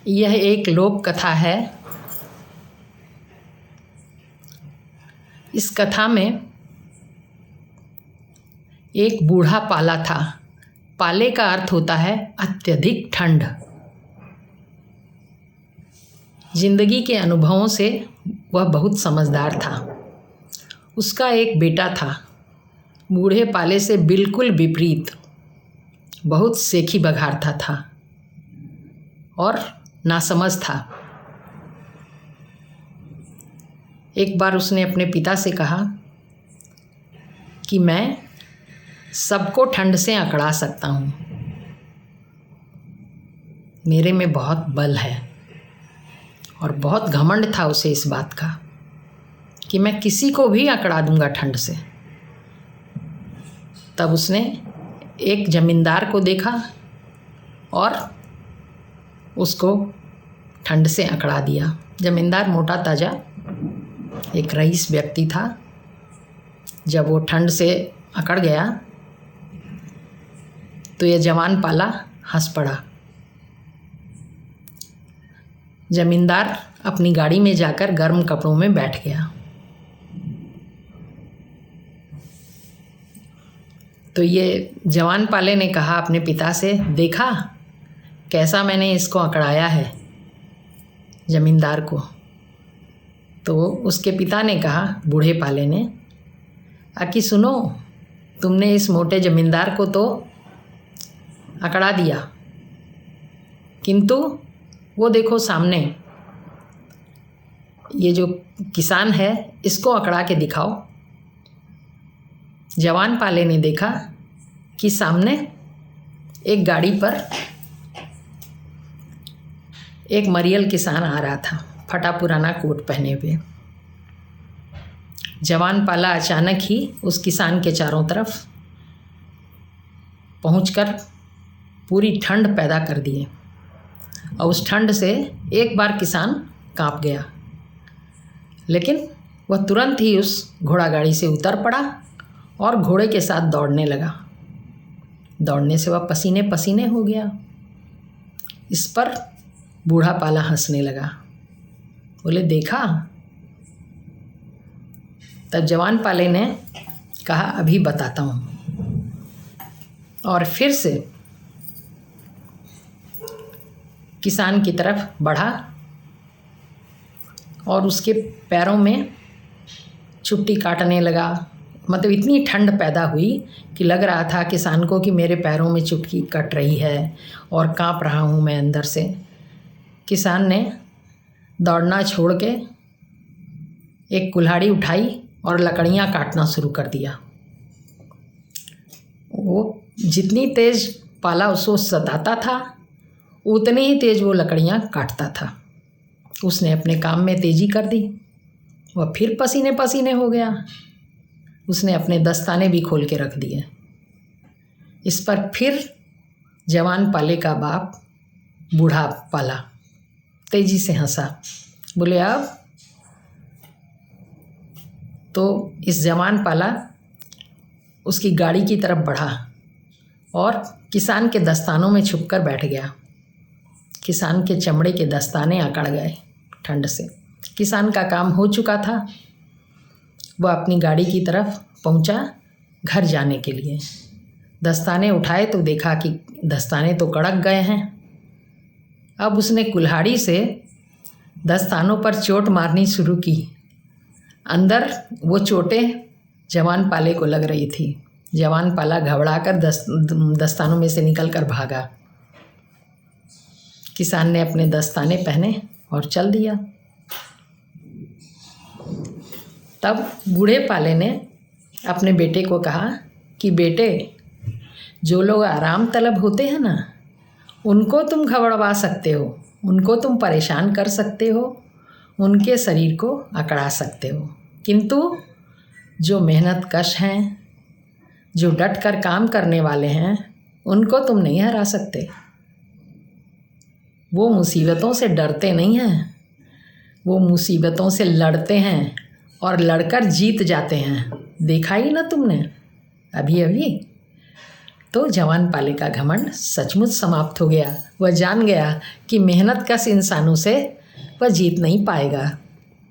यह एक लोक कथा है। इस कथा में एक बूढ़ा पाला था। पाले का अर्थ होता है अत्यधिक ठंड। जिंदगी के अनुभवों से वह बहुत समझदार था। उसका एक बेटा था, बूढ़े पाले से बिल्कुल विपरीत, बहुत सेखी बघारता था और नासमझ था। एक बार उसने अपने पिता से कहा कि मैं सबको ठंड से अकड़ा सकता हूँ, मेरे में बहुत बल है। और बहुत घमंड था उसे इस बात का कि मैं किसी को भी अकड़ा दूंगा ठंड से। तब उसने एक जमींदार को देखा और उसको ठंड से अकड़ा दिया। जमींदार मोटा ताजा एक रईस व्यक्ति था। जब वो ठंड से अकड़ गया तो यह जवान पाला हंस पड़ा। जमींदार अपनी गाड़ी में जाकर गर्म कपड़ों में बैठ गया। तो ये जवान पाले ने कहा अपने पिता से, देखा कैसा मैंने इसको अकड़ाया है, जमींदार को। तो उसके पिता ने कहा, बूढ़े पाले ने, कि सुनो, तुमने इस मोटे जमींदार को तो अकड़ा दिया, किंतु वो देखो सामने ये जो किसान है, इसको अकड़ा के दिखाओ। जवान पाले ने देखा कि सामने एक गाड़ी पर एक मरियल किसान आ रहा था, फटा पुराना कोट पहने हुए। जवान पाला अचानक ही उस किसान के चारों तरफ पहुंचकर पूरी ठंड पैदा कर दिए और उस ठंड से एक बार किसान कांप गया, लेकिन वह तुरंत ही उस घोड़ा गाड़ी से उतर पड़ा और घोड़े के साथ दौड़ने लगा। दौड़ने से वह पसीने पसीने हो गया। इस पर बूढ़ा पाला हंसने लगा, बोले, देखा। तब जवान पाले ने कहा, अभी बताता हूँ। और फिर से किसान की तरफ बढ़ा और उसके पैरों में चुट्टी काटने लगा। मतलब इतनी ठंड पैदा हुई कि लग रहा था किसान को कि मेरे पैरों में चुटकी कट रही है और कांप रहा हूँ मैं अंदर से। किसान ने दौड़ना छोड़ के एक कुल्हाड़ी उठाई और लकड़ियाँ काटना शुरू कर दिया। वो जितनी तेज़ पाला उसको सताता था, उतनी ही तेज़ वो लकड़ियाँ काटता था। उसने अपने काम में तेज़ी कर दी। वह फिर पसीने पसीने हो गया। उसने अपने दस्ताने भी खोल के रख दिए। इस पर फिर जवान पाले का बाप बूढ़ा पाला तेजी से हंसा, बोले, अब। तो इस जवान पाला उसकी गाड़ी की तरफ बढ़ा और किसान के दस्तानों में छुपकर बैठ गया। किसान के चमड़े के दस्ताने अकड़ गए ठंड से। किसान का काम हो चुका था। वह अपनी गाड़ी की तरफ पहुंचा घर जाने के लिए। दस्ताने उठाए तो देखा कि दस्ताने तो कड़क गए हैं। अब उसने कुल्हाड़ी से दस्तानों पर चोट मारनी शुरू की। अंदर वो चोटें जवान पाले को लग रही थी। जवान पाला घबराकर दस्तानों में से निकल कर भागा। किसान ने अपने दस्ताने पहने और चल दिया। तब बूढ़े पाले ने अपने बेटे को कहा कि बेटे, जो लोग आराम तलब होते हैं ना, उनको तुम घबरवा सकते हो, उनको तुम परेशान कर सकते हो, उनके शरीर को अकड़ा सकते हो, किंतु जो मेहनत कश हैं, जो डट कर काम करने वाले हैं, उनको तुम नहीं हरा सकते। वो मुसीबतों से डरते नहीं हैं, वो मुसीबतों से लड़ते हैं और लड़कर जीत जाते हैं। देखा ही ना तुमने अभी अभी। तो जवान पाले का घमंड सचमुच समाप्त हो गया। वह जान गया कि मेहनत कश इंसानों से वह जीत नहीं पाएगा।